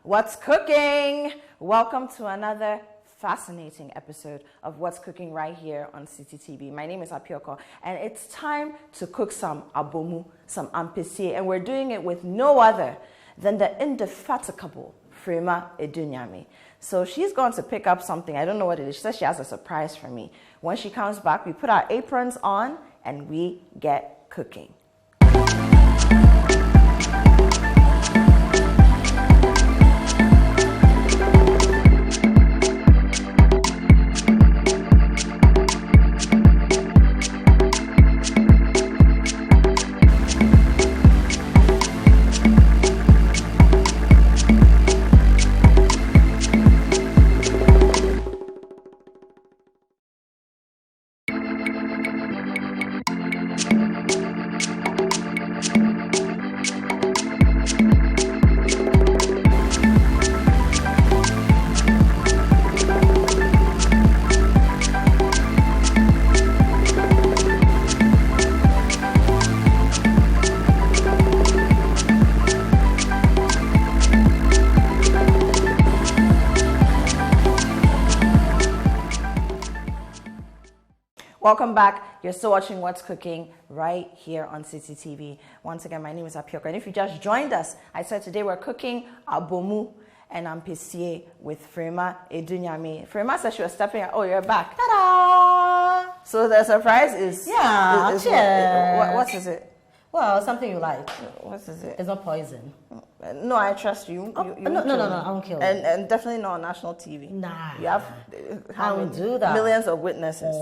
What's cooking? Welcome to another fascinating episode of What's Cooking right here on Citi TV. My name is Apiorkor, and it's time to cook some abomu, some Ampesie, and we're doing it with no other than the indefatigable Frema Adunyame. So she's going to pick up something. I don't know what it is. She says she has a surprise for me. When she comes back, we put our aprons on and we get cooking. Welcome back. You're still watching What's Cooking right here on Citi TV. Once again, my name is Apiorkor. And if you just joined us, I said today we're cooking abomu and Ampesie with Frema Adunyame. Frema said she was stepping out. Oh, you're back. Ta-da! So the surprise is... Yeah, what is it? Well, something you like. What is it? It's not poison. No, I trust you. No, I won't kill you. And definitely not on national TV. Nah. You have I won't do that. Millions of witnesses.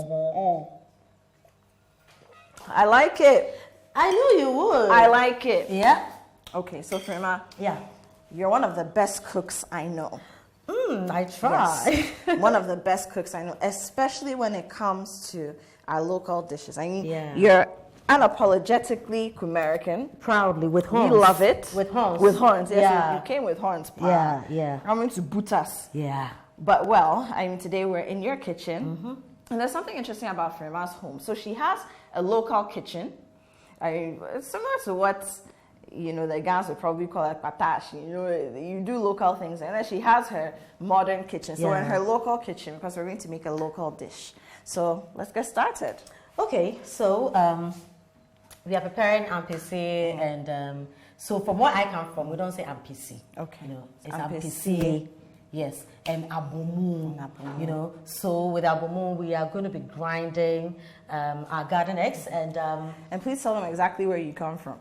I like it. I knew you would. I like it. Yeah. Okay, so Frema, yeah, you're one of the best cooks I know. I try. Yes. One of the best cooks I know, especially when it comes to our local dishes. I mean, you're unapologetically American. Proudly, with horns. You love it. With horns. With horns, yes. Yeah. You came with horns. Yeah. Coming to boot us. Yeah. But well, I mean, today we're in your kitchen. And there's something interesting about Frema's home. So she has a local kitchen. I mean, it's similar to what, the guys would probably call it patash. You do local things. And then she has her modern kitchen. So we're in her local kitchen because we're going to make a local dish. So let's get started. Okay, so we are preparing Ampesie, and so from where I come from, we don't say Ampesie. Okay. It's Ampesie. Yes, and abomu. So with abomu, we are going to be grinding our garden eggs, and please tell them exactly where you come from.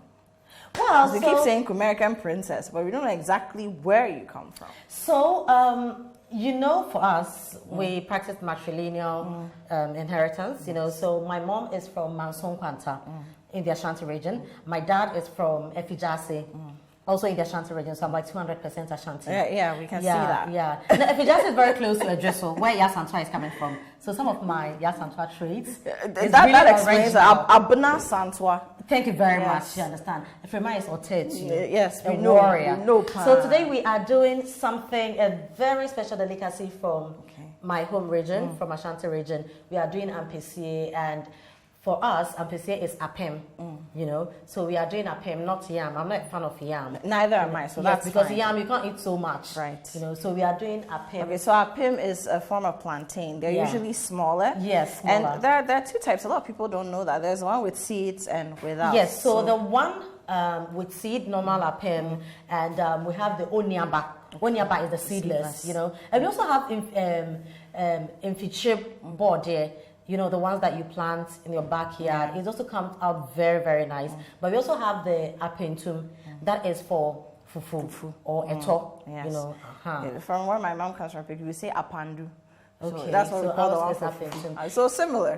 Well, we keep saying American princess, but we don't know exactly where you come from. So, for us, we practice matrilineal inheritance. So my mom is from Manson Kwanta in the Ashanti region. My dad is from Efijase. Also in the Ashanti region, so I'm like 200% Ashanti. Yeah, we can see that. Yeah. Efijase is very close to Edreso, where Yasantwa is coming from. So some of my Yasantwa traits. That explains Abuna Santwa. Thank you very much. You understand. Frema is Otet. Yes, a warrior. We know. So today we are doing something, a very special delicacy from my home region, from Ashanti region. We are doing Ampesie, and for us, Ampesie is apem, So we are doing apem, not yam. I'm not a fan of yam. Neither am I, so that's because fine. Yam, you can't eat so much. Right. So we are doing apem. Okay, so apem is a form of plantain. They're usually smaller. Yes, smaller. And there are two types. A lot of people don't know that. There's one with seeds and without. Yes, so the one with seed, normal apem, and we have the onyaba. Onyaba is the seedless, And we also have infichip board here. The ones that you plant in your backyard. It also comes out very, very nice. But we also have the apentum that is for fufu or eto. Yes. From where my mom comes from, we say apandu. Okay, so that's what we call the one for apentum. So similar.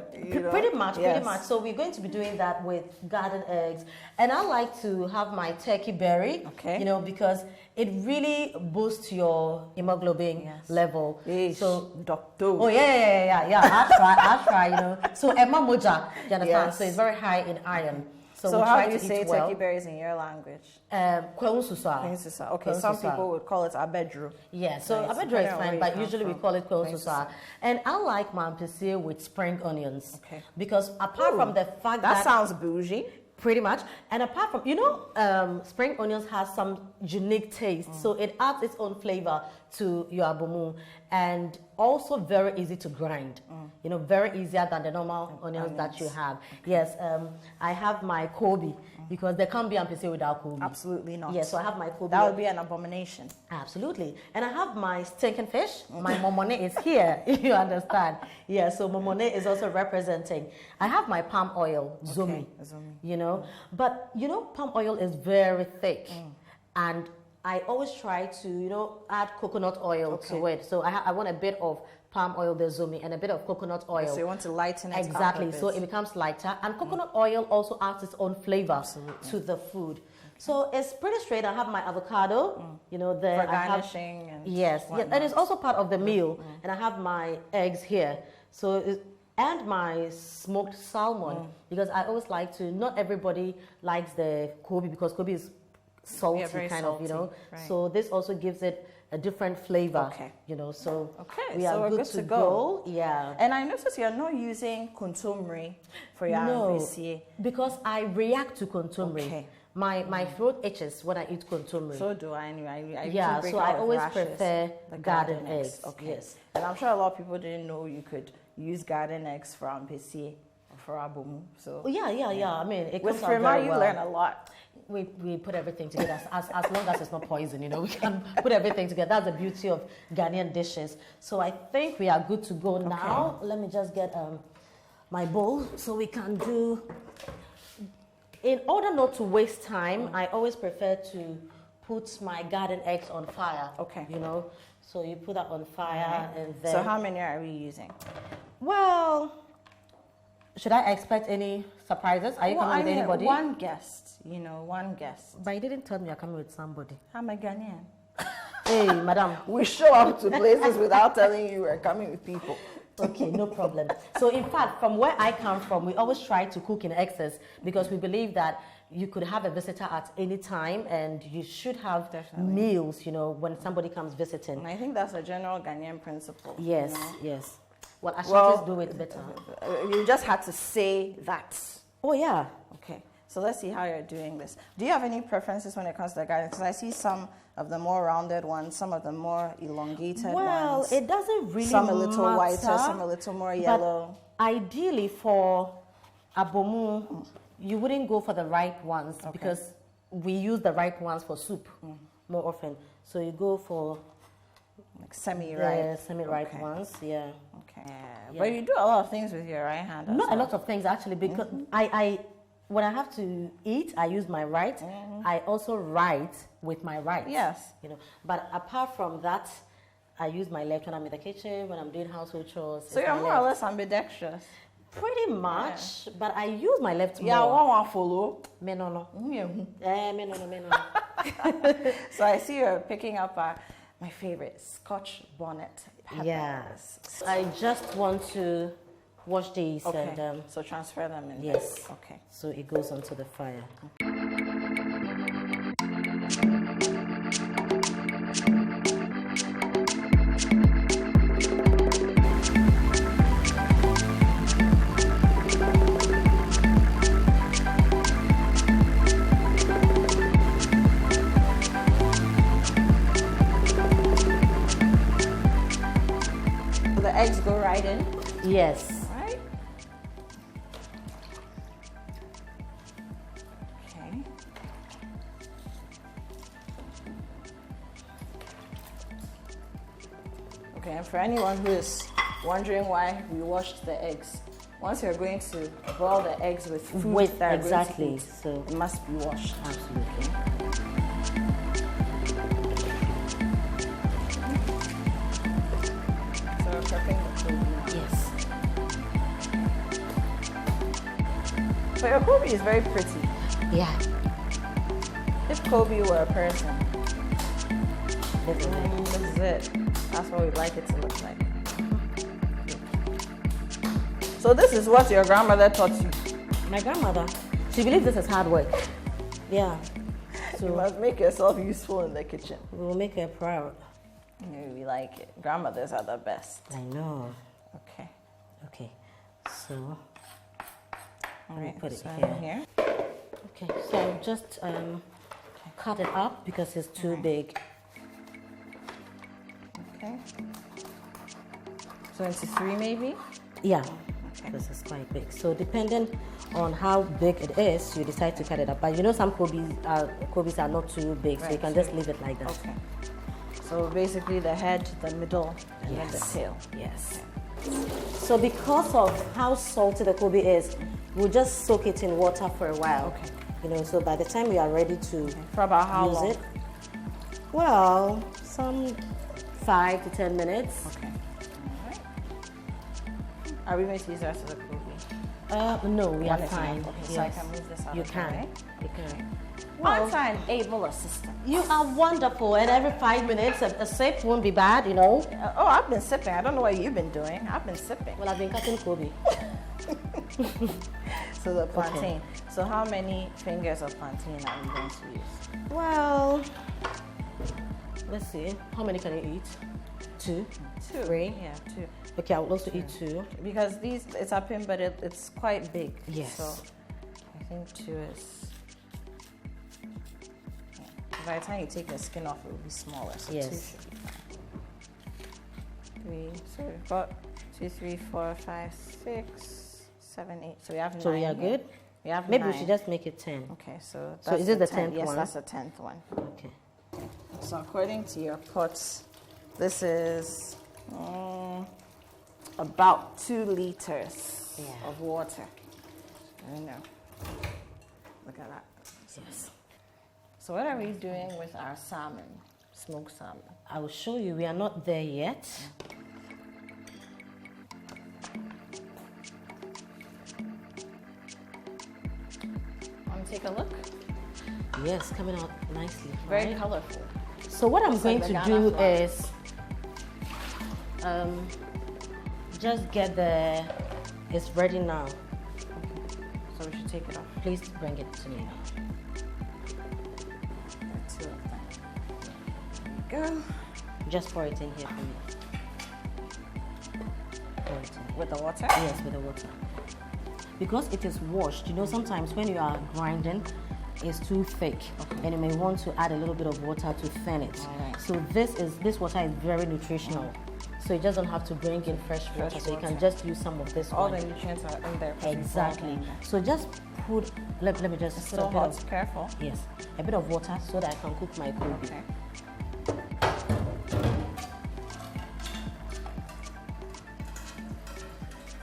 Pretty much. So we're going to be doing that with garden eggs. And I like to have my turkey berry, because it really boosts your hemoglobin level. So, doctor. Oh, yeah. I'll try, So, Emma Moja, you understand? Yes. So, it's very high in iron. So how do you say turkey berries in your language? Kweunsuswa. Okay, some people would call it abedru. Yeah, so abedru is fine, but usually we call it kweunsuswa. And I like my Ampesie with spring onions. Okay. Because apart from the fact that... That sounds bougie. Pretty much. And apart from, spring onions has some unique taste. So it adds its own flavor to your abomu. And also very easy to grind. Very easier than the normal onions that you have. Yes, I have my Kobe because there can't be Ampesie without Kobe. Absolutely not. Yes, so I have my Kobe. That would be an abomination. Absolutely. And I have my stinking fish. My momone is here, if you understand. Yeah, so momone is also representing. I have my palm oil, zomi. But palm oil is very thick. And I always try to, add coconut oil to it. So I want a bit of palm oil, the zomi, and a bit of coconut oil. So you want to lighten it exactly, so it becomes lighter. And coconut oil also adds its own flavor to the food. So it's pretty straight. I have my avocado, for garnishing. Yes, and it's also part of the meal. And I have my eggs here. And my smoked salmon, because I always like to, not everybody likes the Kobe because Kobe is salty, salty. Right. So this also gives it a different flavor, so we are good to go. Yeah. And I noticed you're not using kontomire for your Ampesie. Because I react to kontomire. Okay. My throat itches when I eat kontomire. So do I anyway. So I always prefer the garden eggs. Okay. Yes. And I'm sure a lot of people didn't know you could use garden eggs for Ampesie or for abomu. So yeah. I mean, it with comes out very well. You learn a lot. We put everything together as long as it's not poison, we can put everything together. That's the beauty of Ghanaian dishes. So I think we are good to go now. Let me just get my bowl so we can do. In order not to waste time, I always prefer to put my garden eggs on fire. Okay. So you put that on fire and then. So how many are we using? Well, should I expect any surprises? Are you coming with anybody? One guest. One guest. But you didn't tell me you're coming with somebody. I'm a Ghanaian. Hey, madam. We show up to places without telling you we're coming with people. Okay, no problem. So in fact, from where I come from, we always try to cook in excess because we believe that you could have a visitor at any time and you should have meals, when somebody comes visiting. And I think that's a general Ghanaian principle. Yes, yes. Well, I should just do it better. You just had to say that. Oh, yeah. Okay. So let's see how you're doing this. Do you have any preferences when it comes to the garden? Because I see some of the more rounded ones, some of the more elongated ones. Well, it doesn't really Some a little matter, whiter, some a little more yellow. Ideally for abomu, you wouldn't go for the ripe ones because we use the ripe ones for soup more often. So you go for like semi-ripe. Semi-ripe ones, yeah. Okay. Yeah. But you do a lot of things with your right hand. Not a lot of things actually, because when I have to eat, I use my right. I also write with my right. Yes. But apart from that, I use my left when I'm in the kitchen, when I'm doing household chores. So you're more or less ambidextrous. Pretty much, but I use my left more. Yeah, one follow. Me no. So I see you're picking up my favorite Scotch bonnet peppers. Yes. I just want to wash these and so transfer them in. Yes. Okay. So it goes onto the fire. So the eggs go right in? Yes. And for anyone who is wondering why we washed the eggs, once you're going to boil the eggs with food exactly, so it must be washed. Absolutely. So we're prepping the Kobe now. Yes. But your Kobe is very pretty. Yeah. If Kobe were a person, this is it. That's what we'd like it to look like. So this is what your grandmother taught you? My grandmother, she believes this is hard work. Yeah. So you must make yourself useful in the kitchen. We will make her proud. Yeah, we like it. Grandmothers are the best. I know. Okay. Okay. So all right, put it so here. Okay, so just cut it up because it's too big. Okay. So into 3 maybe? Yeah, because it's quite big. So depending on how big it is, you decide to cut it up. But you know some Kobis are not too big, so you can just leave it like that. Okay. So basically the head, the middle, and then the tail. Yes. So because of how salty the Kobe is, we'll just soak it in water for a while. Okay. You know, so by the time we are ready to For about how long? use it, well, some 5 to 10 minutes. Okay. All right. Are we going to use the rest of the Kobe? No, we are One is fine. enough. Okay, Yes. so I can move this out You of the can. way. You can. Aren't I an able assistant? You are wonderful, and every 5 minutes a sip won't be bad, you know. Oh, I've been sipping. I don't know what you've been doing. I've been sipping. Well, I've been cutting Kobe. So the plantain. So how many fingers of plantain are we going to use? Well, let's see. How many can you eat? 2? 2. 3? Yeah, 2. Okay, I will also eat 2. Because it's up in, but it's quite big. Yes. So I think 2 is. By the time you take the skin off, it will be smaller. So Yes. 2 should be fine. 3. So we've got 2, 3, 4, 5, 6, 7, 8. So we have 9. So we are here. good? We have Maybe 9. we should just make it 10. Okay, so So is it the 10th Yes, one? that's the 10th one. Okay. So according to your pots, this is about 2 liters of water. I don't know. Look at that. Yes. So what are we doing with our salmon, smoked salmon? I will show you. We are not there yet. Want to take a look? Yes, coming out nicely. Very right? colorful. So what I'm Looks going like to the do Ghana flower. is just get it's ready now. So we should take it off. Please bring it to me. There are 2 of them. There we go. Just pour it in here for me. Pour it in. With the water? Yes, with the water. Because it is washed, you know, sometimes when you are grinding, it's too thick, and you may want to add a little bit of water to thin it. Alright. So this water is very nutritional. So you just don't have to bring in fresh water. So you can just use some of this All one. the nutrients are in there. Exactly. So just put, let me just It's put still a bit hot. of, Careful. yes, a bit of water so that I can cook my Kobe. Okay.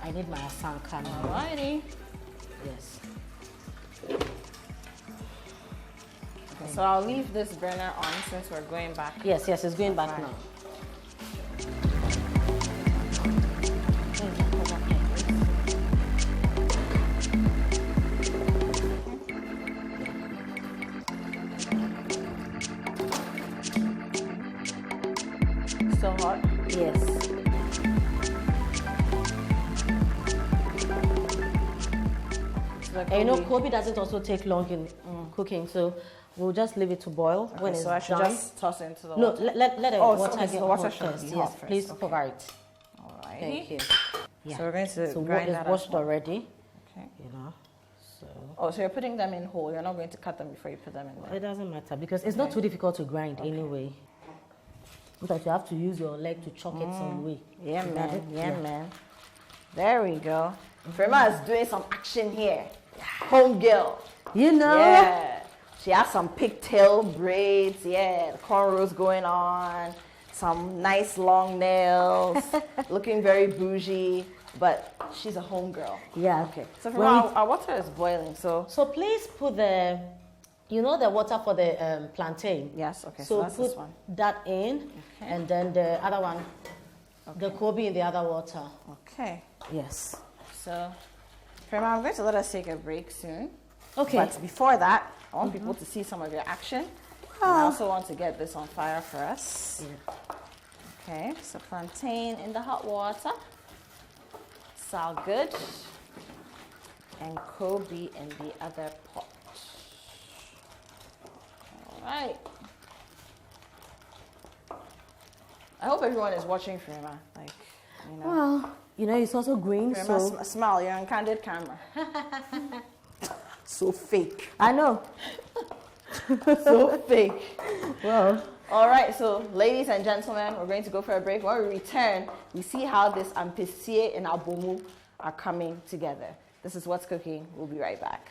I need my asanka now. Alrighty. Yes. Okay, so I'll leave this burner on since we're going back. Yes, yes, it's going back Fine. now. Still hot? Yes. So the And you know, Kobe- Kobe doesn't also take long in cooking, so we'll just leave it to boil. Okay, When it's so I should done. just toss it into the No, water? let the Oh, so water okay, get the water hot should first. be Yes, hot first, please okay. cover it. Alrighty. Thank you. Yeah. So we're going to So grind it's that washed as well. already, Okay. you know. So Oh, so you're putting them in whole. You're not going to cut them before you put them in there. it doesn't matter because it's not too difficult to grind anyway. But you have to use your leg to chalk it some way. Yeah, Got man. it? Yeah, man. There we go. Frema is doing some action here. Home girl. You know. Yeah. She has some pigtail braids. Yeah, the cornrows going on. Some nice long nails. Looking very bougie. But she's a home girl. Yeah. Okay. So When Frema, our water is boiling. So So please put the, you know, the water for the plantain. yes. Okay. So that's put this one. that in, Okay. and then the other one, the Kobe in the other water. Okay. Yes. So Frema, I'm going to let us take a break soon. Okay. But before that, I want people to see some of your action. And I also want to get this on fire for us. Yeah. Okay, so plantain in the hot water. It's all good. And Kobe in the other pot. All right. I hope everyone is watching Frema. Like, you know. Well, you know, it's also green, Frema, so smile. You're on candid camera. So fake. I know. So fake. Well. All right, so ladies and gentlemen, we're going to go for a break. When we return, we see how this Ampesie and Abomu are coming together. This is What's Cooking. We'll be right back.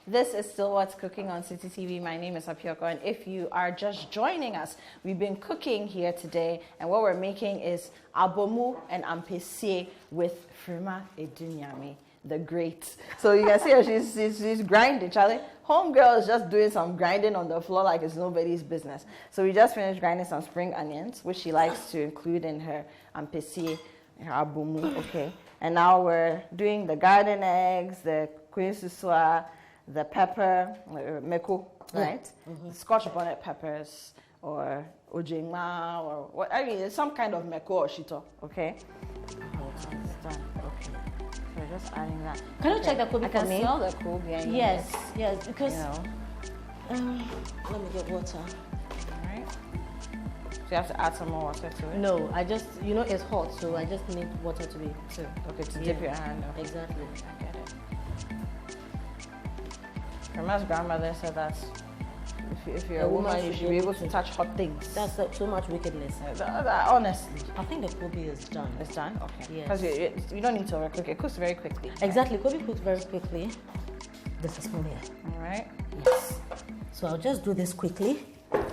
This is still What's Cooking on Citi TV. My name is Apiorkor, and if you are just joining us, we've been cooking here today, and what we're making is Abomu and Ampesie with Frema Adunyame, the great. So you can see her, she's grinding, Charlie. Homegirl is just doing some grinding on the floor like it's nobody's business. So we just finished grinding some spring onions, which she likes to include in her Ampesie, her Abomu, okay. And now we're doing the garden eggs, the queen susua, the pepper, meko, right? Mm-hmm. Scotch bonnet peppers, or ojingma, or what? I mean, it's some kind of meko or shito, okay? It's done. Okay. So we're just adding that. Can you check the kobe I for can me? smell the kobe. Yes, because you know. let me get water. All right. So you have to add some more water to it. No, I just it's hot, so I just need water to be to dip your hand. Okay. Exactly. I get it. Rema's grandmother said that if you're a woman, you should be able to touch hot things. That's so much wickedness. Honestly. I think the kobe is done. It's done? Okay. Yes. Because you don't need to overcook it. It cooks very quickly. Exactly. Kobe cooks very quickly. This is from here. All right. Yes. So I'll just do this quickly. Okay.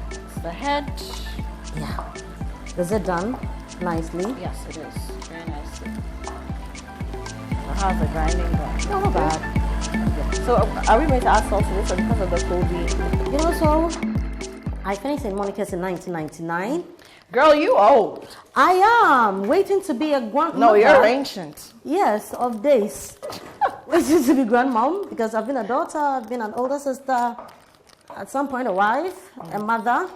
It's the head. Yeah. Is it done nicely? Yes, it is. Very nicely. So how's the grinding going? No, not bad. So are we going to add salt to this or because of the kobe? So I finished in Monica's in 1999. Girl, you old. I am waiting to be a grandmother. No, you're ancient. Yes, of days. Waiting to be grandmom because I've been a daughter, I've been an older sister, at some point a wife, a mother.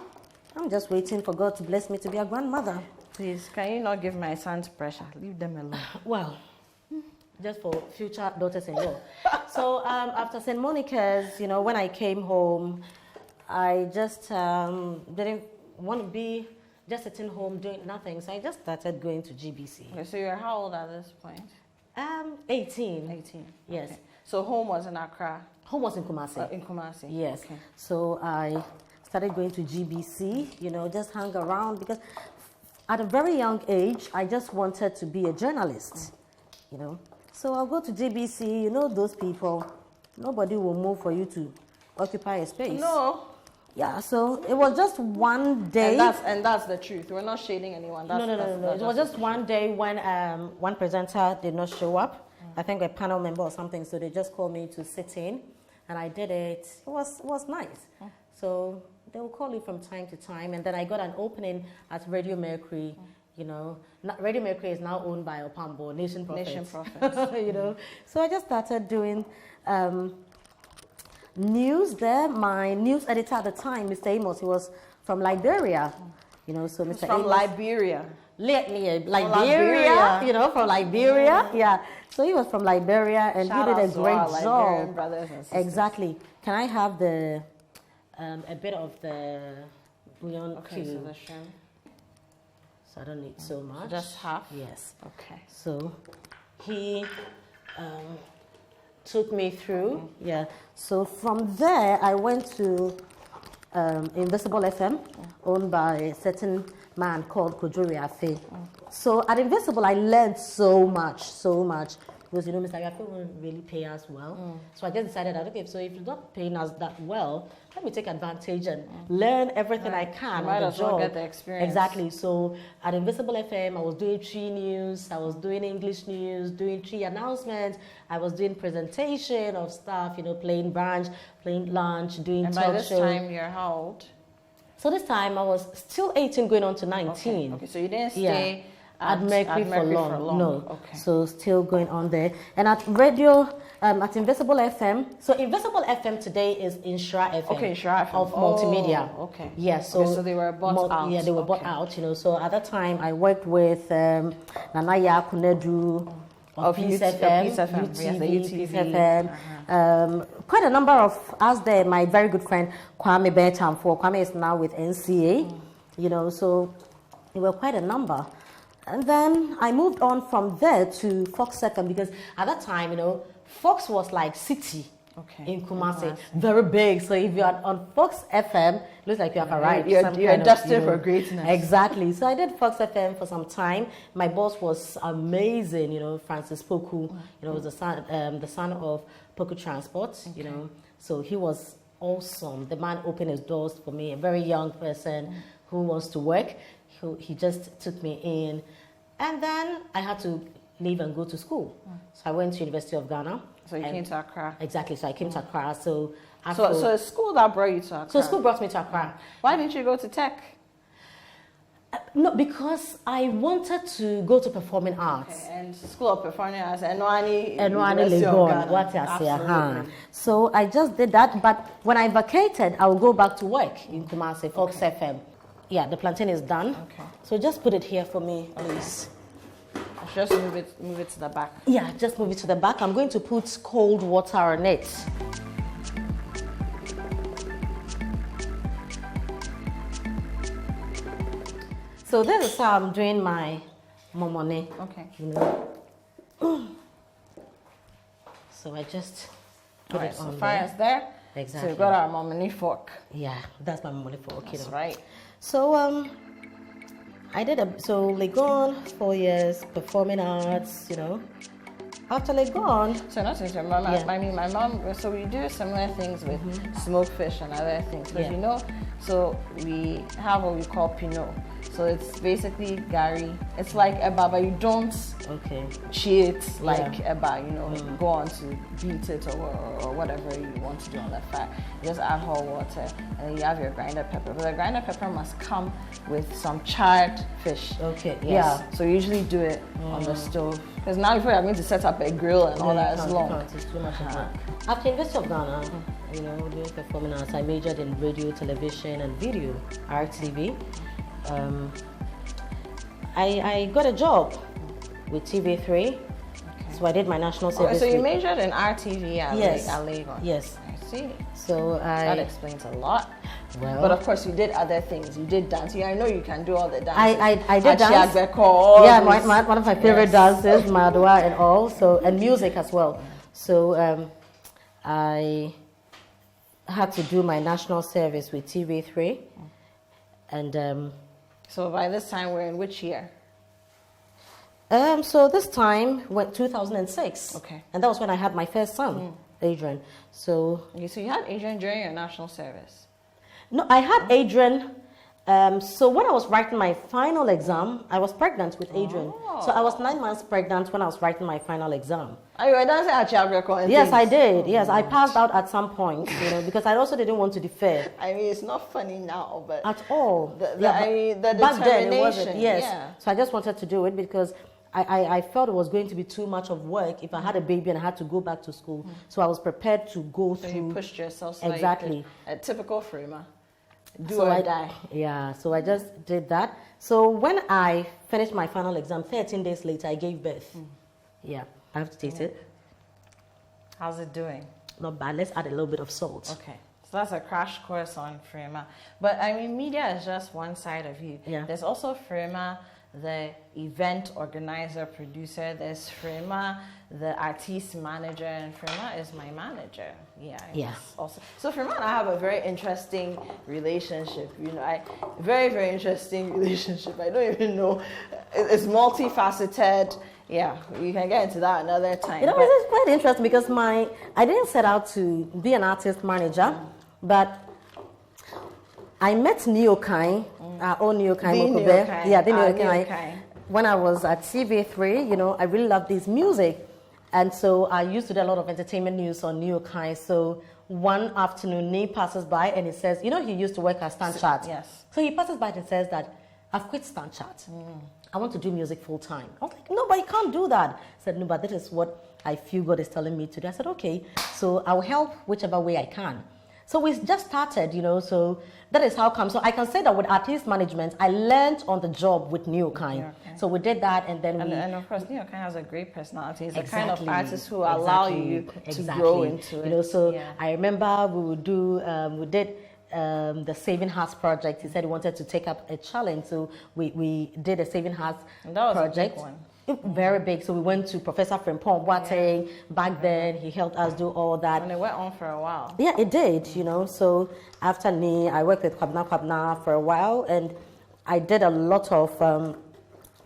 I'm just waiting for God to bless me to be a grandmother. Please, can you not give my sons pressure? Leave them alone. Well, just for future daughters-in-law. So after St. Monica's, when I came home, I just didn't want to be just sitting home doing nothing. So I just started going to GBC. Okay, so you're how old at this point? 18. 18. Yes. Okay. So home was in Accra? Home was in Kumasi. In Kumasi. Yes. Okay. So I started going to GBC, just hang around because at a very young age, I just wanted to be a journalist, So I'll go to GBC, those people, nobody will move for you to occupy a space. No. Yeah, so it was just one day. And that's the truth. We're not shading anyone. No. It was just one day when one presenter did not show up. I think a panel member or something, so they just called me to sit in, and I did it. It was nice. So they will call you from time to time, and then I got an opening at Radio Mercury. Radio Mercury is now owned by Opambo, Nation Prophets. So I just started doing news there. My news editor at the time, Mr. Amos, he was from Liberia. So Mr. From Amos, Liberia. Liberia, from Liberia. Yeah. So he was from Liberia, and Shout he did a out to great our job. Liberian brothers and sisters. Exactly. Can I have the a bit of the bouillon Okay, so cube? the shrimp. So I don't need so much. Just half? Yes. Okay. So he took me through. Yeah. So from there, I went to Invisible FM, owned by a certain man called Kojuri Afe. So at Invisible, I learned so much. Because, Mr. Afe won't really pay us well. So I just decided that, okay, so if you're not paying us that well, let me take advantage and learn everything I can. Might on the as well job. get the experience. Exactly. So at Invisible FM, I was doing 3 news, I was doing English news, doing 3 announcements, I was doing presentation of stuff, playing brunch, playing lunch, doing and talk show. by this time, you're how old? So this time I was still 18 going on to 19. Okay. So you didn't stay at Mercury for long. No. Okay. So still going on there. And at radio, at Invisible FM. So Invisible FM today is Inshra FM. Okay, Inshra FM. Of multimedia. Okay. Yes. Yeah, so they were bought out. Yeah, they were bought out. So at that time I worked with Nanaya Kunedu, of Peace FM, UTV, Peace FM. Quite a number of us there. My very good friend Kwame Bertamfo. Kwame is now with NCA, you know, so there were quite a number. And then I moved on from there to Fox FM because at that time, you know, Fox was like Citi. In Kumasi, very big. So if you're on Fox FM, it looks like you have arrived. You're destined for greatness. Exactly. So I did Fox FM for some time. My boss was amazing. You know, Francis Poku. You know, was the son of Poku Transport. You know, so he was awesome. The man opened his doors for me. A very young person who wants to work. He just took me in, and then I had to leave and go to school. So I went to University of Ghana. So you came to Accra. Exactly. So I came to Accra. So it's school that brought you to Accra. So school brought me to Accra. Why didn't you go to tech? No, because I wanted to go to performing arts. Okay. And School of Performing Arts, Enwani Legon, what I say. So I just did that. But when I vacated, I will go back to work in Kumasi, Fox FM. Yeah, the plantain is done. Okay. So just put it here for me, please. Just move it to the back. Yeah, just move it to the back. I'm going to put cold water on it. So this is how I'm doing my momone. Okay. You know. So I just put it on fire's there. Exactly. So we've got our momone fork. Yeah, that's my momone fork. That's right. So I did so Legon 4 years performing arts, you know. After Legon, so not since your mom. I mean, my mom. So we do similar things with smoked fish and other things. But you know, so we have what we call pinot. So it's basically gari. It's like eba, but you don't cheat like eba. You know, go on to beat it or whatever you want to do on the fat. You just add hot water, and then you have your grinder pepper. But the grinder pepper must come with some charred fish. Okay. Yes. Yeah. So you usually do it on the stove. Because now if we're going to set up a grill and all that, it's long. It's too much work. After University of Ghana, you know, doing performing arts, I majored in radio, television, and video, RTV. I got a job with TV3, so I did my national service. So you majored in RTV at Lagos? Yes. I see. So that explains a lot. Well, but of course, you did other things. You did dancing. I know you can do all the dances. I did dance. Yeah, one of my favorite dances, Madua and all. So and music as well. So I had to do my national service with TV3, and so by this time we're in which year? So this time went 2006. Okay. And that was when I had my first son, Adrian. So so you had Adrian during your national service. No, I had Adrian. So when I was writing my final exam, I was pregnant with Adrian. So I was 9 months pregnant when I was writing my final exam. You were dancing at Chiabreko? Yes, I did. Yes, I passed out at some point, you know, because I also didn't want to defer. I mean, it's not funny now, but at all. The back then it wasn't. Yes. Yeah. So I just wanted to do it because I felt it was going to be too much of work if I had a baby and I had to go back to school. So I was prepared to go through. So you pushed yourself. So exactly. A typical Frema. Do or die. Yeah, so I just did that. So when I finished my final exam, 13 days later, I gave birth. Yeah, I have to taste it. How's it doing? Not bad. Let's add a little bit of salt. Okay. So that's a crash course on Frema. But I mean, media is just one side of you. Yeah. There's also Frema, the event organizer, producer. There's Frema, the artist manager, and Frema is my manager. Yeah. Also, so Frema and I have a very interesting relationship. You know, very, very interesting relationship. I don't even know. It's multifaceted. Yeah, we can get into that another time. You know, it's quite interesting because I didn't set out to be an artist manager, but I met Neokai, our own Neokai. Yeah, the Neokai. When I was at TV3, you know, I really loved his music. And so I used to do a lot of entertainment news on Neokai. So one afternoon, Ne passes by and he says, you know, he used to work at Stanchart. Yes. So he passes by and says that, I've quit Stanchart. I want to do music full time. I was like, no, but you can't do that. I said, no, but that is what I feel God is telling me to do. I said, okay, so I'll help whichever way I can. So we just started, you know, so that is how come. So I can say that with artist management, I learned on the job with Neokind. So we did that, and then and of course, Neokind has a great personality. He's the kind of artist who allow you to grow into it. You know, so I remember we would do, we did the Saving Hearts project. He said he wanted to take up a challenge, so we did a Saving Hearts project. A big one. Very big. So we went to Professor Frempong Boateng back then. He helped us do all that. And it went on for a while. Yeah, it did, you know. So after me, I worked with Kwabna for a while, and I did a lot of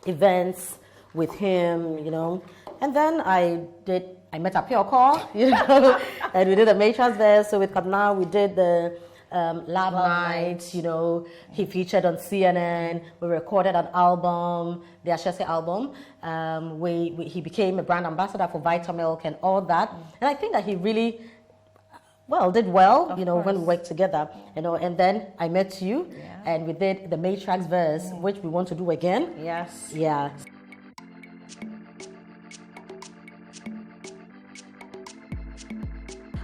events with him, you know. And then I met Apiorkor, you know, and we did a matrix there. So with Kwabna, we did the Lab Night, you know. He featured on CNN. We recorded an album, the Ampesie album. He became a brand ambassador for Vitamilk and all that. And I think that he really, did well, you know, when we worked together, you know. And then I met you, and we did the Matrix verse, which we want to do again. Yes. Yeah.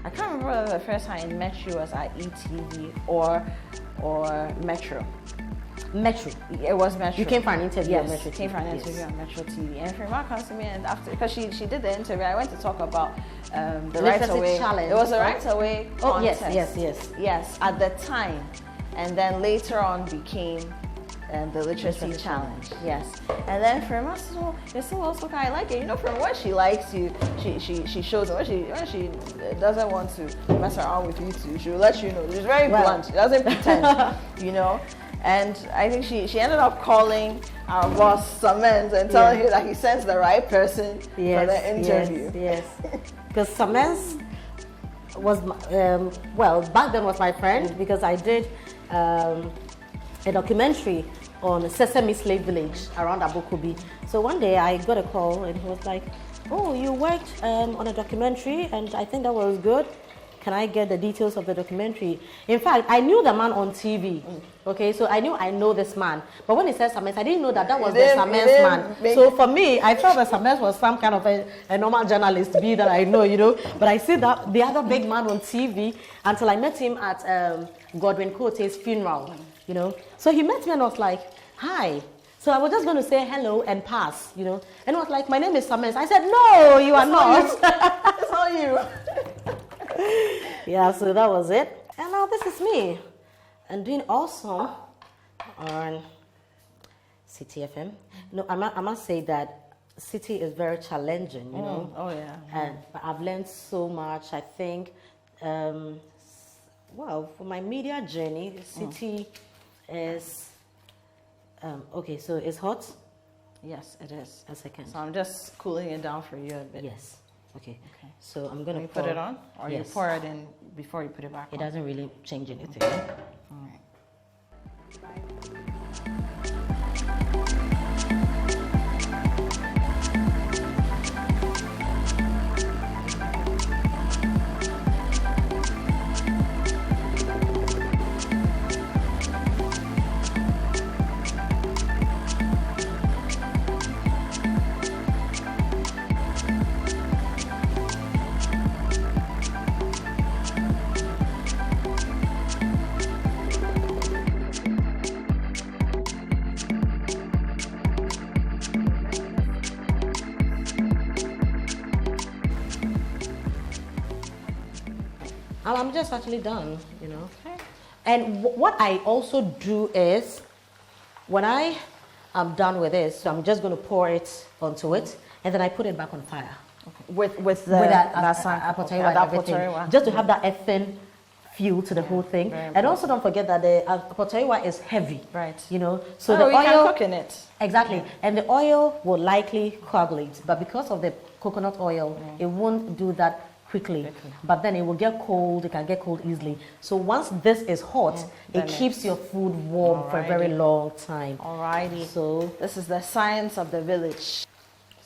I can't remember whether the first time I met you was at ETV or Metro. Metro. It was Metro. You came for an interview on Metro TV. Came for an interview on Metro TV. And Frema comes to me, and after, because she did the interview, I went to talk about the Right Away challenge. It was a Right Away contest. Yes, at the time. And then later on became the literacy challenge. Yes. And then Frema said, "Oh, you're so well spoken. I like it. You know, from when she likes you, she shows it. When she doesn't want to mess around with you too, she will let you know. She's very blunt. She doesn't pretend, you know." And I think she ended up calling our boss Samens and telling him that he sends the right person for the interview. Yes. Because Samens was back then was my friend, because I did a documentary on Sesame Slave Village around Abokobi. So one day I got a call, and he was like, "Oh, you worked on a documentary, and I think that was good. Can I get the details of the documentary?" In fact, I knew the man on TV. Okay, so I know this man. But when he said Samens, I didn't know that was the Samens man. So for me, I thought that Samens was some kind of a normal journalist that I know, you know. But I see that the other big man on TV until I met him at Godwin Cote's funeral, you know. So he met me and was like, "Hi." So I was just going to say hello and pass, you know. And he was like, "My name is Samens." I said, "No, you are not. It's not you." Yeah, so that was it. And now this is me. And doing awesome on Citi FM. No, I must say that Citi is very challenging, you know. Oh, yeah. And I've learned so much. I think, for my media journey, Citi is, okay, so it's hot? Yes, it is. A second. So I'm just cooling it down for you a bit. Yes. Okay. So I'm going to put it on, or you pour it in before you put it back on? It doesn't really change anything. All right. I'm just actually done, you know. Okay. And what I also do is, when I am done with this, so I'm just going to pour it onto it, and then I put it back on fire. Okay. With that apotaiwa, just to have that earthen feel to the whole thing. And also don't forget that the apotaiwa is heavy. Right. You know, so the oil can cook in it. Exactly. And the oil will likely coagulate, but because of the coconut oil, it won't do that quickly, but then it will get cold. It can get cold easily. So once this is hot, it keeps your food warm for a very long time. Alrighty. So this is the science of the village.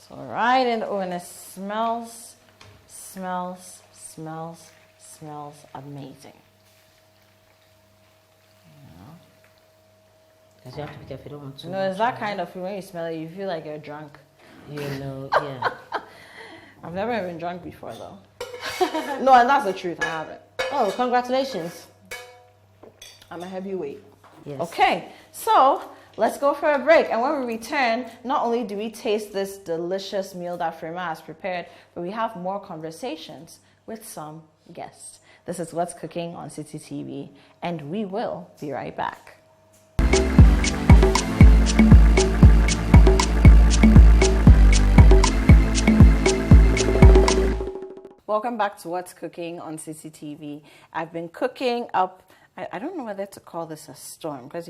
So right in the oven, it smells amazing. Because you have to be careful. You don't want to. No, it's that kind of food. When you smell it, you feel like you're drunk. You know, yeah. I've never been drunk before though. No, and that's the truth. I haven't. Oh, congratulations. I'm a heavyweight. Yes. Okay, so let's go for a break. And when we return, not only do we taste this delicious meal that Frema has prepared, but we have more conversations with some guests. This is What's Cooking on Citi TV, and we will be right back. Welcome back to What's Cooking on Citi TV. I've been cooking up, I don't know whether to call this a storm, because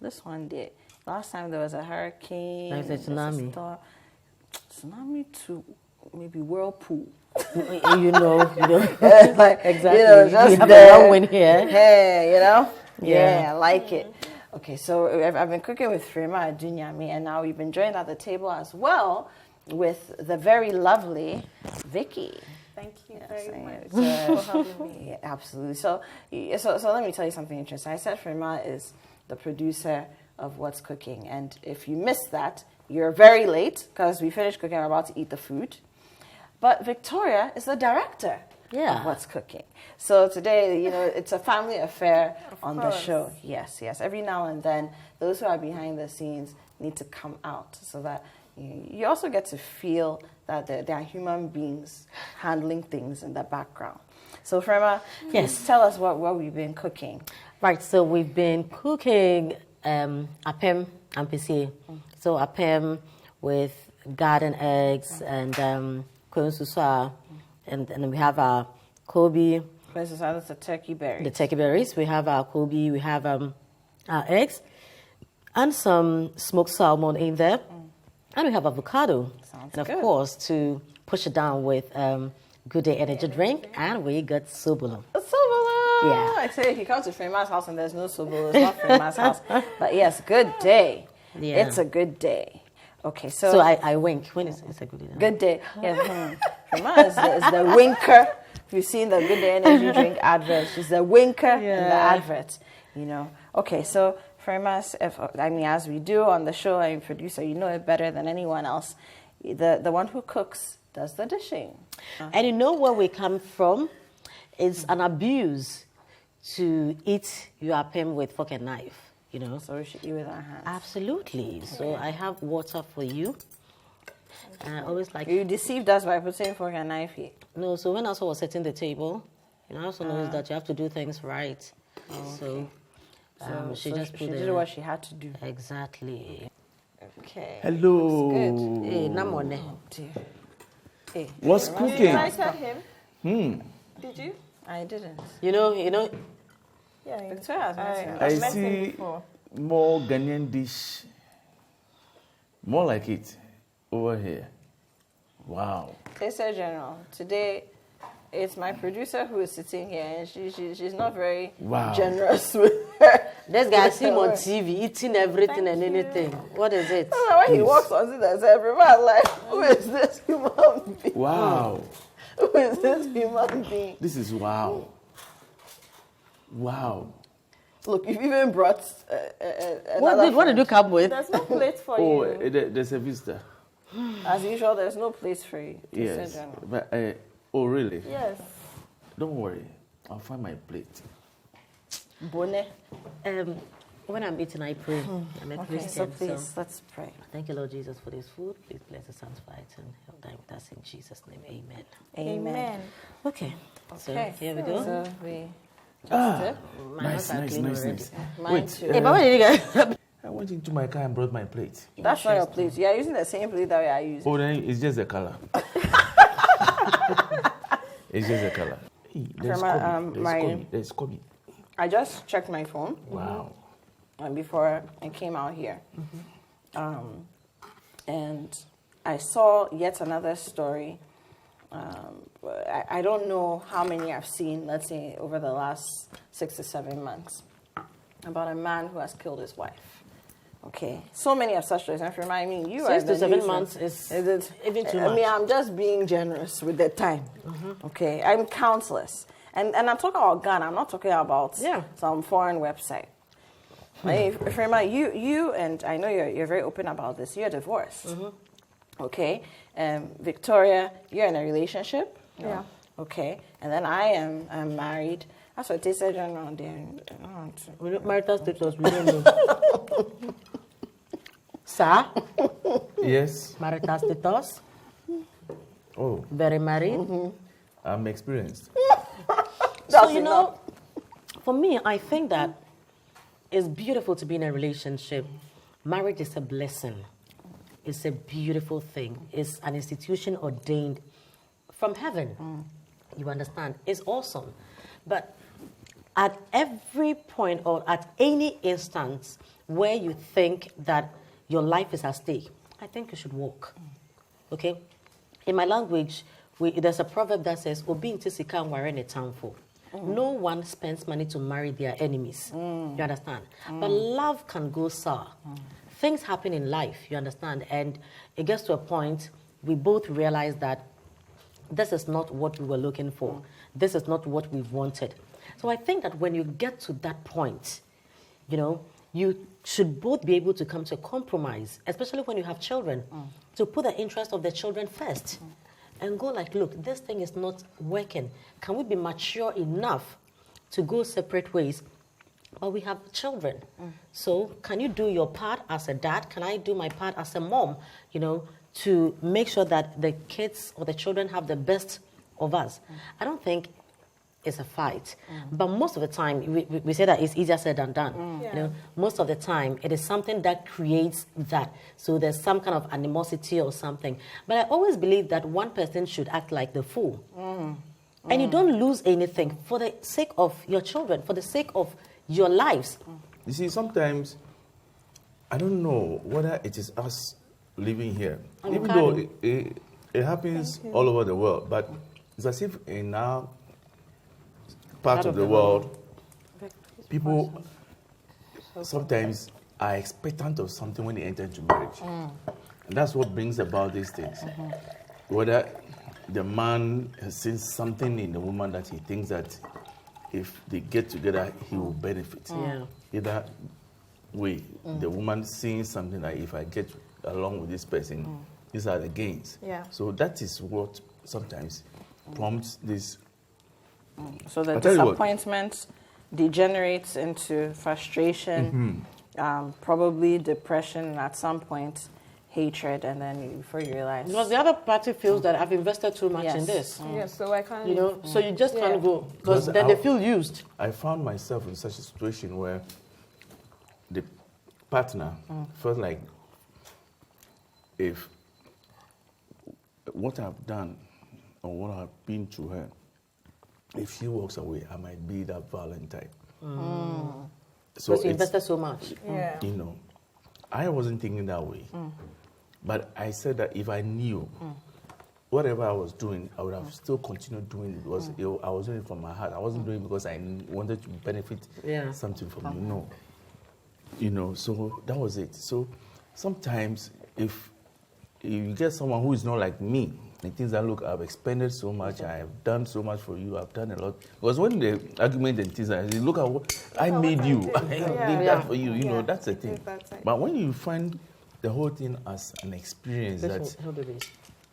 this one did. Last time there was a hurricane. Like a tsunami. Tsunami to maybe whirlpool. you know. Like, exactly. Just we have a long win here. Hey, Yeah. Yeah, I like it. Okay, so I've been cooking with Frema Adunyame, and now we've been joined at the table as well with the very lovely Vicky. Thank you very much for having me. Yeah, absolutely. So let me tell you something interesting. I said Frema is the producer of What's Cooking, and if you missed that, you're very late because we finished cooking. We're about to eat the food. But Victoria is the director of What's Cooking. So today, it's a family affair on the show. Yes. Every now and then, those who are behind the scenes need to come out so that you also get to feel that there are human beings handling things in the background. So Frema, yes, tell us what we've been cooking. Right, so we've been cooking Ampesie. So apem with garden eggs and susua, and then we have our Kobe. That's the turkey berries. The turkey berries. We have our Kobe. We have our eggs and some smoked salmon in there. And we have avocado. Sounds and of good. course, to push it down with Good Day Energy drink. And we got sobolo. Sobolo! Yeah. I say if you come to Frema's house and there's no sobolo, it's not Frema's house. But yes, good day. Yeah. It's a good day. Okay, So I wink. When is it's a good day? Good day. Yeah, Frema is the winker. If you've seen the Good Day Energy drink advert, she's the winker in the advert. Okay, so Frema, as we do on the show, I'm producer, you know it better than anyone else. The one who cooks does the dishing. And you know where we come from? It's an abuse to eat your apem with fork and knife. So we should eat with our hands. Absolutely. So I have water for you. And I always like... You deceived us by putting fork and knife here. No, so when I also was setting the table, I also know that you have to do things right. Okay. So she just put she did what she had to do. Exactly. Okay. Hello. That's good. Hey, namone. Oh, dear. Hey. What's You cooking? invited him? Did you? I didn't. You know. Yeah. Victoria has met him. I I've met him see before. more Ghanaian dish, more like it over here. Wow. Taster General, today it's my producer who is sitting here, and she's not very generous with her. This guy I see him on TV eating everything and anything. What is it? When he walks on it, there's everyone like, who is this human being? Wow. Who is this human being? This is wow. Wow. Look, you've even brought another What did you come with? There's no plate for Oh, you. there's a visitor. As usual, there's no place for you. Taster Yes. General. But, oh, really? Yes. Don't worry. I'll find my plate. Bonnet. When I'm eating, I pray. I'm a Okay, Christian. so please, let's pray. Thank you, Lord Jesus, for this food. Please bless us, sanctify it, and help die with us in Jesus' name. Amen. Amen. Okay. Okay. So here we go. So we My Nice, hands are nice, clean nice, already. nice. Mine Wait, too. Hey, but where did you go? I went into my car and brought my plate. That's not your plate. You are using the same plate that we are using. Oh, then it's just the color. It's just the color. Hey, there's Kobe. There's Kobe. I just checked my phone. Wow. Before I came out here. And I saw yet another story. I don't know how many I've seen, let's say, over the last 6 to 7 months, about a man who has killed his wife. Okay, so many of such stories. And if you remind me, you 6 are to the 7 news months man. is it even too I much. mean, I'm just being generous with the time. Okay, I'm countless. And I'm talking about Ghana. I'm not talking about some foreign website. Frema, you and I know you're very open about this. You're divorced. Okay, Victoria, you're in a relationship. Yeah. Okay, and then I am married. That's what they said. Marital status, we don't know. Sir? Yes. Marital status? Oh, Very married? I'm experienced. So, you know, for me, I think that it's beautiful to be in a relationship. Marriage is a blessing. It's a beautiful thing. It's an institution ordained from heaven. You understand? It's awesome. But at every point or at any instance where you think that your life is at stake, I think you should walk. Okay? In my language, there's a proverb that says, Obi nti sika nware ne tamfo. No one spends money to marry their enemies. You understand? But love can go sour. Things happen in life, you understand? And it gets to a point, we both realize that this is not what we were looking for. This is not what we wanted. So I think that when you get to that point, you know, you should both be able to come to a compromise, especially when you have children, to put the interest of the children first. And go like, look, this thing is not working. Can we be mature enough to go separate ways? But we have children. So can you do your part as a dad? Can I do my part as a mom, you know, to make sure that the kids or the children have the best of us? I don't think it's a fight. But most of the time, we say that it's easier said than done. You know, most of the time, it is something that creates that. So there's some kind of animosity or something. But I always believe that one person should act like the fool. And you don't lose anything for the sake of your children, for the sake of your lives. You see, sometimes, I don't know whether it is us living here. Even though it happens all over the world, but it's as if in our part of the world, people sometimes are expectant of something when they enter into marriage. And that's what brings about these things. Whether the man has seen something in the woman that he thinks that if they get together, he will benefit. Either way, the woman seeing something that if I get along with this person, these are the gains. So that is what sometimes prompts this. So the disappointment degenerates into frustration, probably depression, and at some point, hatred, and then before you realize. Because the other party feels that I've invested too much in this. Yes, so I can't. You know, so you just can't go. Because then they feel used. I found myself in such a situation where the partner felt like if what I've done or what I've been to her, if she walks away, I might be that violent type. So because you invested so much. You know, I wasn't thinking that way. But I said that if I knew whatever I was doing, I would have still continued doing it because I was doing it from my heart. I wasn't doing it because I wanted to benefit something from you. No. You know, so that was it. So sometimes if you get someone who is not like me, and things that, look, I've expended so much, I have done so much for you, I've done a lot. Because when the argument and things like, look at what I made you, I did that for you, you know, that's the thing. But when you find the whole thing as an experience that,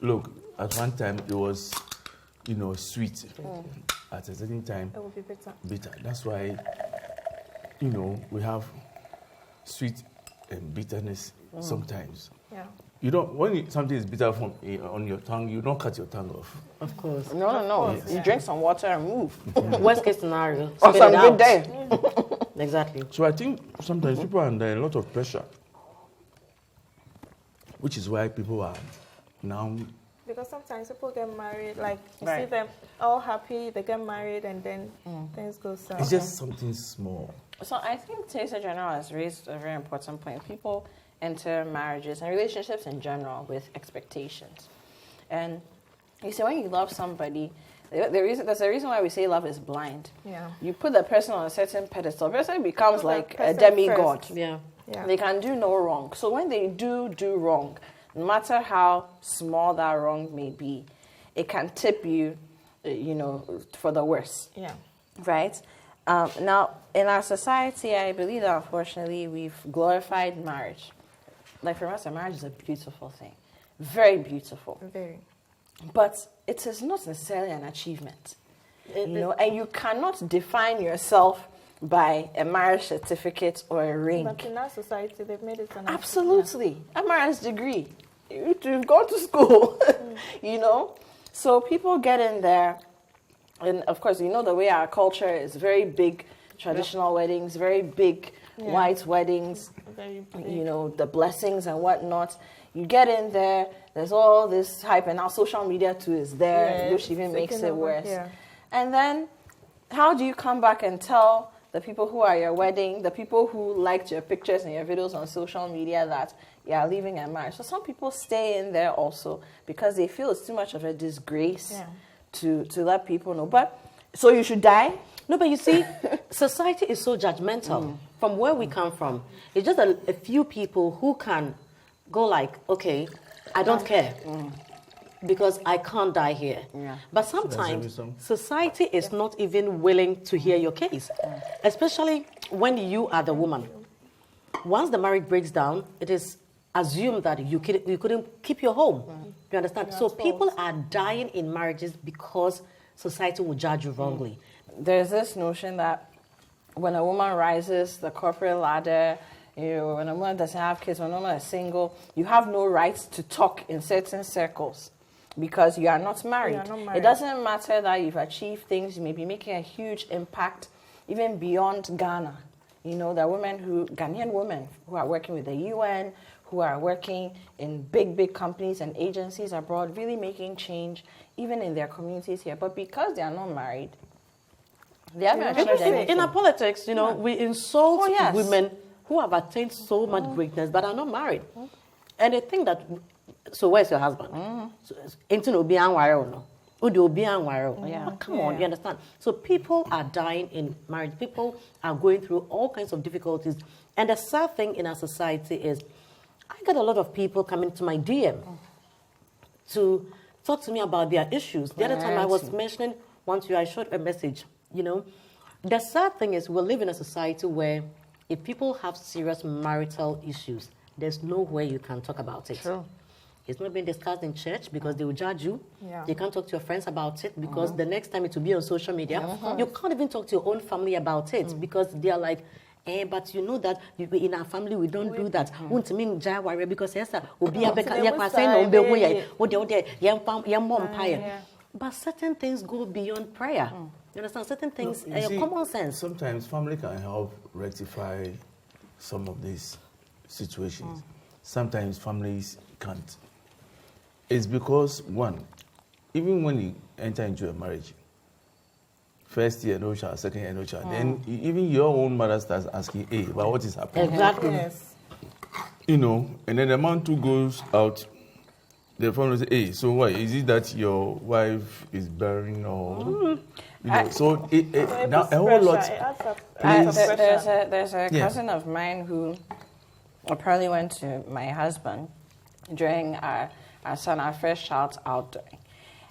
look, at one time it was, you know, sweet. At a certain time, it will be bitter. That's why, you know, we have sweet and bitterness sometimes. You don't, when something is bitter on your tongue, you don't cut your tongue off. Of course. No. Yes. You drink some water and move. Worst case scenario. Or some good day. Exactly. So I think sometimes people are under a lot of pressure, which is why people are now. Because sometimes people get married, like you see them all happy, they get married, and then things go south. It's just something small. So I think Taser General has raised a very important point. People enter marriages and relationships in general with expectations. And you see, when you love somebody, there's a reason why we say love is blind. You put the person on a certain pedestal, the person becomes like a demigod. They can do no wrong. So when they do wrong, no matter how small that wrong may be, it can tip you, you know, for the worse. Right? Now, in our society, I believe that unfortunately we've glorified marriage. Like for us, a marriage is a beautiful thing. Very beautiful. Very. but it is not necessarily an achievement. And you cannot define yourself by a marriage certificate or a ring. But in our society, they've made it an Absolutely. A marriage degree. You've gone to school, So people get in there, and of course, the way our culture is very big, traditional weddings, very big white weddings, very big. The blessings and whatnot. You get in there, there's all this hype, and now social media too is there, which even makes it worse. Yeah. And then, how do you come back and tell the people who are your wedding, the people who liked your pictures and your videos on social media that you are leaving a marriage? So some people stay in there also because they feel it's too much of a disgrace to let people know. But, so you should die? No, but you see, society is so judgmental. From where we come from, it's just a few people who can go like, okay, I don't care because I can't die here. Yeah. But sometimes society is not even willing to hear your case, especially when you are the woman. Once the marriage breaks down, it is assumed that you couldn't keep your home. You understand? So people are dying in marriages because society will judge you wrongly. There's this notion that when a woman rises the corporate ladder, when a woman doesn't have kids, when a woman is single, you have no right to talk in certain circles because you are not married. It doesn't matter that you've achieved things. You may be making a huge impact even beyond Ghana. There are Ghanaian women who are working with the UN, who are working in big companies and agencies abroad, really making change even in their communities here. But because they are not married, they haven't achieved anything. In our politics, we insult women who have attained so much greatness but are not married. And they think that, so where's your husband? Come on, you understand? So people are dying in marriage. People are going through all kinds of difficulties. And the sad thing in our society is, I get a lot of people coming to my DM to talk to me about their issues. The other time I was mentioning one to you, I showed a message, The sad thing is we live in a society where if people have serious marital issues, there's nowhere you can talk about it. True. It's not being discussed in church because they will judge you. Yeah. You can't talk to your friends about it because the next time it will be on social media. You can't even talk to your own family about it because they are like, but you know that in our family we don't do that. Because but certain things go beyond prayer. You understand? Certain things, common sense. Sometimes family can help rectify some of these situations. Sometimes families can't. It's because, one, even when you enter into a marriage, first year no child, second year no child, then even your own mother starts asking, hey, but what is happening? Exactly. Yes. And then the man too goes out, the family say, hey, so what? Is it that your wife is bearing or... so now a whole lot... There's a cousin of mine who apparently went to my husband during our first child's outdooring.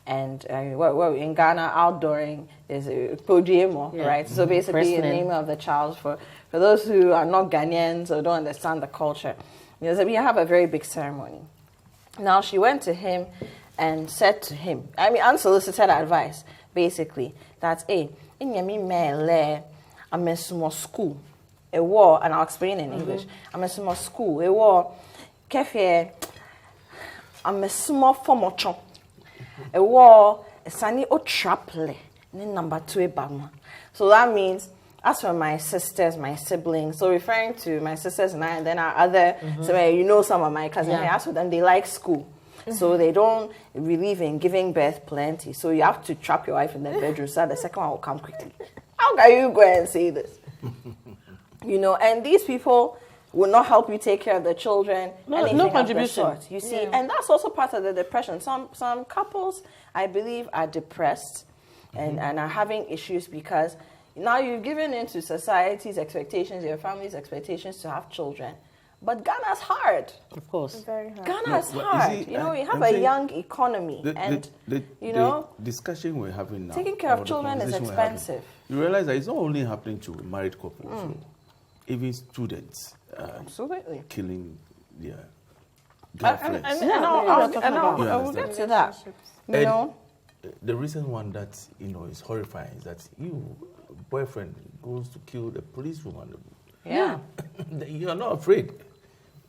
And in Ghana, outdooring is a podium, right? So basically, the name of the child for those who are not Ghanaians or don't understand the culture. So we have a very big ceremony. Now, she went to him and said to him, unsolicited advice, basically, that, hey, I'm in small school. A war, and I'll explain in English. I'm a small school. A war, kefe, I'm a small formocho. A war, a sunny o traple. Number 2 bagma. So that means, as for my sisters, my siblings, so referring to my sisters and I, and then our other, so some of my cousins, as for them, they like school. So they don't believe in giving birth plenty. So you have to trap your wife in the bedroom so that the second one will come quickly. How can you go and say this? And these people will not help you take care of the children. No contribution. You see, and that's also part of the depression. Some couples, I believe, are depressed and are having issues because now you've given into society's expectations, your family's expectations to have children. But Ghana's hard. Of course. Very hard. Ghana's hard. We have a young economy. The discussion we're having now. Taking care of children is expensive. You realize that it's not only happening to married couples, even students absolutely killing their girlfriends. I will get to that. You know? The recent one that, is horrifying is that boyfriend goes to kill the policewoman. Yeah. You are not afraid.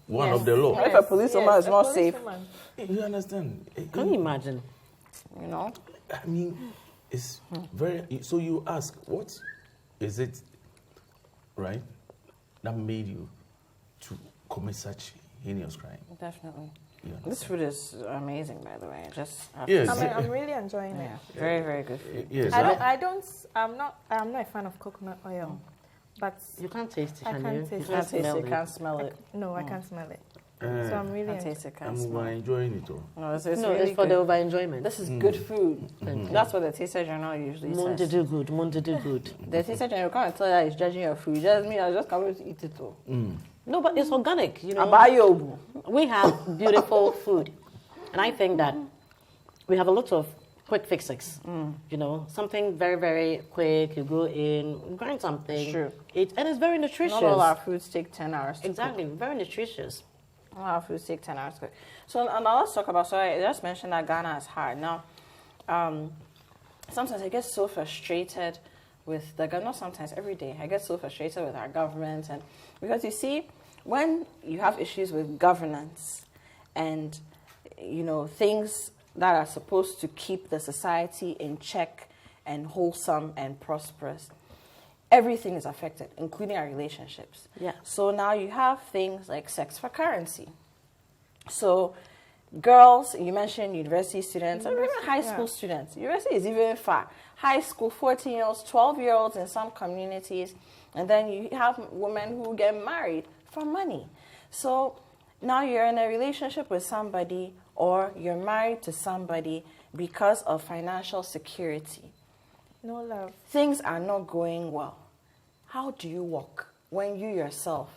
One of the law. If a policewoman is not safe. You understand? Can you imagine? You know? I mean, it's very... So you ask, what is it, right, that made you to commit such heinous crime? Definitely. Yeah. This food is amazing, by the way. Yes. I'm really enjoying it. Very, very good food. Yes. I'm not a fan of coconut oil, but You can't taste it, I can can't you? taste You it. can't smell You it. can't smell it. I can't smell it. So I'm really Can't taste it, can't I'm smell it. enjoying it all. No, it's No, really it's for good. the over-enjoyment. This is good food. That's what the taster journal usually Monday says. do good, Monday do good. The taster journal can't tell you it's judging your food. Just me, I just come to eat it all. No, but it's organic, Abayobu. We have beautiful food. And I think that we have a lot of quick fixes. Something very, very quick. You go in, grind something. True. And it's very nutritious. Not all our foods take 10 hours to Exactly, very nutritious. cook. All our foods take 10 hours to cook. So now let's talk about, so I just mentioned that Ghana is hard. Now, sometimes I get so frustrated with not sometimes, every day, I get so frustrated with our government. And because you see, when you have issues with governance and, things that are supposed to keep the society in check and wholesome and prosperous, everything is affected, including our relationships. Yeah. So now you have things like sex for currency. So girls, you mentioned university students, and even high school students. University is even far. High school, 14-year-olds, 12-year-olds in some communities. And then you have women who get married for money. So now you're in a relationship with somebody or you're married to somebody because of financial security. no love. Things are not going well. How do you walk when you yourself,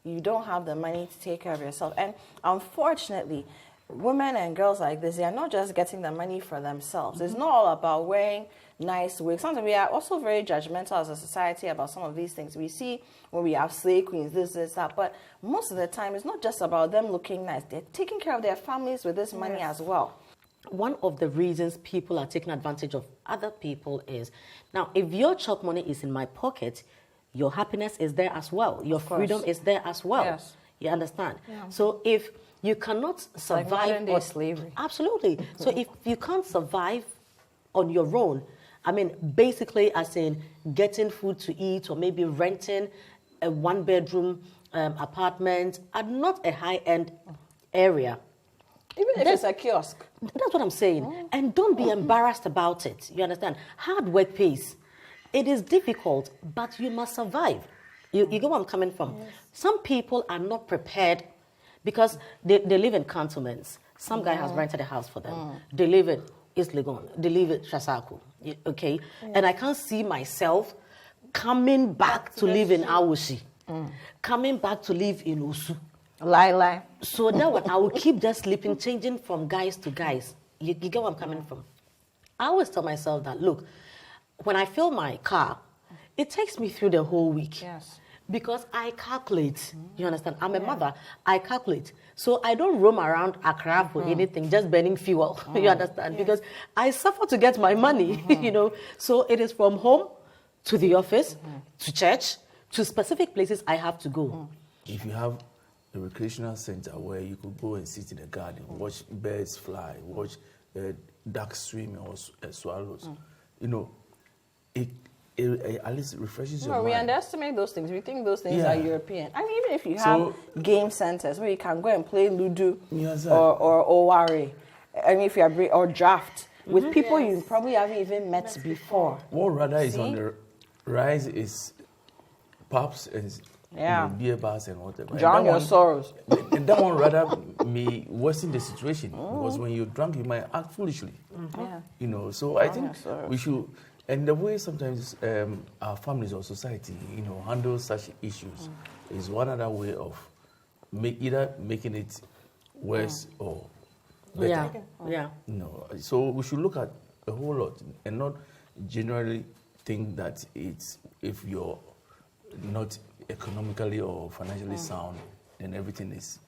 you don't have the money to take care of yourself? And unfortunately, women and girls like this, they are not just getting the money for themselves. It's not all about wearing nice wigs. Sometimes we are also very judgmental as a society about some of these things. We see when we have slave queens, this, that. But most of the time, it's not just about them looking nice. They're taking care of their families with this money as well. One of the reasons people are taking advantage of other people is, now, if your chop money is in my pocket, your happiness is there as well. Your freedom is there as well. Yes. You understand? Yeah. So if you cannot survive... Like modern-day slavery. Absolutely. So if you can't survive on your own, I mean, basically as in getting food to eat or maybe renting a one-bedroom apartment at not a high-end area. Even if it's a kiosk. That's what I'm saying. And don't be embarrassed about it. You understand? Hard work pays. It is difficult, but you must survive. You get where I'm coming from? Yes. Some people are not prepared because they live in cantonments. Some guy has rented a house for them. They live in East Legon. They live in Trasaku. Okay? Yes. And I can't see myself coming back to live in Awushi. Coming back to live in Osu. Lie. So that one, I will keep just sleeping, changing from guys to guys. You get where I'm coming from? I always tell myself that, look, when I fill my car, it takes me through the whole week. Yes. Because I calculate. You understand? I'm a mother. I calculate. So I don't roam around Accra for anything, just burning fuel. You understand? Yes. Because I suffer to get my money, So it is from home to the office, to church, to specific places I have to go. If you have a recreational center where you could go and sit in the garden, watch birds fly, watch ducks swim or swallows, it at least refreshes your mind. We underestimate those things. We think those things are European. I mean, even if you have game centers where you can go and play Ludo or Oware, I mean, if you are or draft with people you probably haven't even met before. What rather is on the rise is pubs and beer bars and whatever. Drown your sorrows. And that one rather may worsen the situation because when you're drunk, you might act foolishly. So I think we should. And the way sometimes our families or society, handle such issues is one other way of either making it worse or better. Yeah. So we should look at a whole lot and not generally think that it's if you're not economically or financially sound, then everything is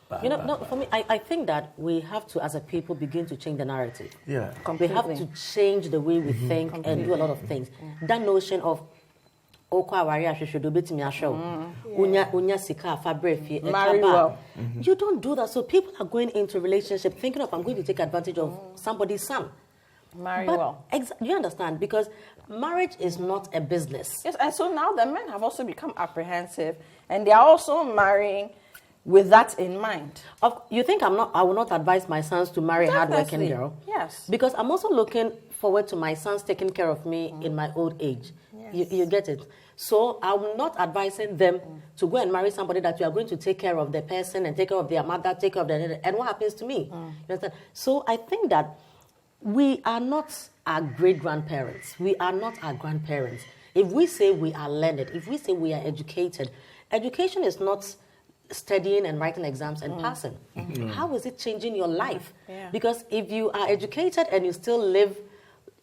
For me, I think that we have to, as a people, begin to change the narrative. Yeah. We have to change the way we think and do a lot of things. That notion of marry well. You don't do that. So people are going into a relationship thinking of, I'm going to take advantage of somebody's son. Marry well. You understand? Because marriage is not a business. Yes, and so now the men have also become apprehensive, and they are also marrying with that in mind. You think I will not advise my sons to marry a hardworking girl? Yes. Because I'm also looking forward to my sons taking care of me in my old age. Yes. You get it? So I'm not advising them to go and marry somebody that you are going to take care of the person and take care of their mother, take care of their... And what happens to me? You understand? So I think that we are not our great-grandparents. We are not our grandparents. If we say we are learned, if we say we are educated, education is not studying and writing exams and passing. How is it changing your life? Yeah. Because if you are educated and you still live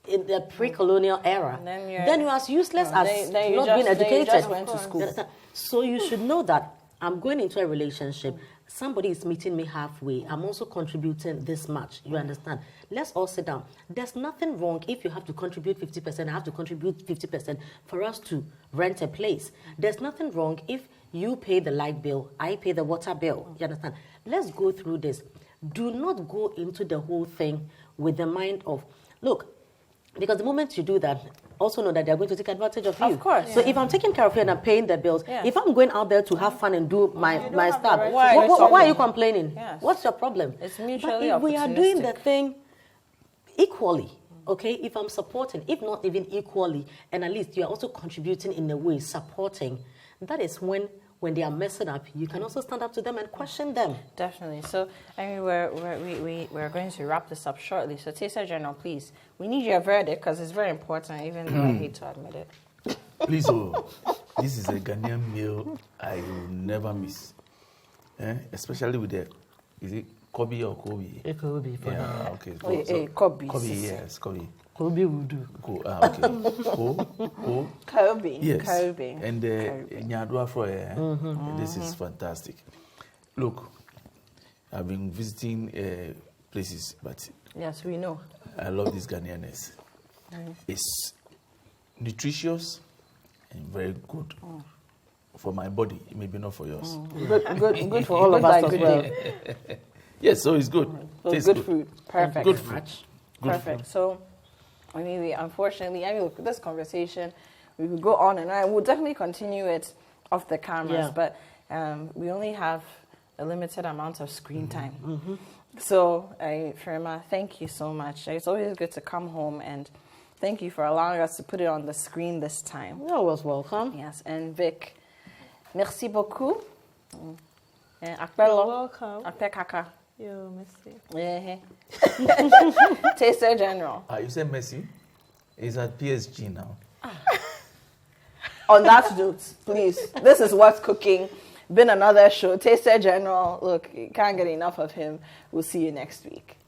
in the pre-colonial era, then you're as useless as not being educated. You just went to school. So you should know that I'm going into a relationship. Somebody is meeting me halfway. I'm also contributing this much. You understand? Let's all sit down. There's nothing wrong if you have to contribute 50%, I have to contribute 50% for us to rent a place. There's nothing wrong if you pay the light bill, I pay the water bill. You understand? Let's go through this. Do not go into the whole thing with the mind of, look, because the moment you do that, also know that they're going to take advantage of you. Of course. So if I'm taking care of you and I'm paying the bills, if I'm going out there to have fun and do my stuff, right why are you complaining? Yes. What's your problem? It's mutually But if we are doing the opportunistic. thing equally, okay, if I'm supporting, if not even equally, and at least you're also contributing in a way, supporting, that is when they are messing up, you can also stand up to them and question them. Definitely. So, I mean, we're going to wrap this up shortly. So, Taster General, please, we need your verdict because it's very important, even though I hate to admit it. Please, this is a Ghanaian meal I will never miss. Especially with the, is it Kobe or Kobe? Kobe. Yeah, okay. Kobe. Kobe, yes, Kobe. Kobe will do. Okay. Kobe. Yes. Kobe. And Nyadua Froye, this is fantastic. Look, I've been visiting places, but Yes, we know. I love this Ghanaianness. It's nutritious and very good for my body. It may be not for yours. Good for all of us as well. Yes, so it's good. So Tastes good food. Perfect. Good food. Perfect. Food. So, I mean, unfortunately, look, this conversation, we could go on and on. We'll definitely continue it off the cameras, but we only have a limited amount of screen time. So, Frema, thank you so much. It's always good to come home, and thank you for allowing us to put it on the screen this time. You're always welcome. Yes, and Vic, merci beaucoup. You're Akpelo, welcome. Akpekaka. Yo, merci. Yeah. Taster General. You said Messi is at PSG now. On that note, please, this is What's Cooking. Been another show. Taster General, look, you can't get enough of him. We'll see you next week.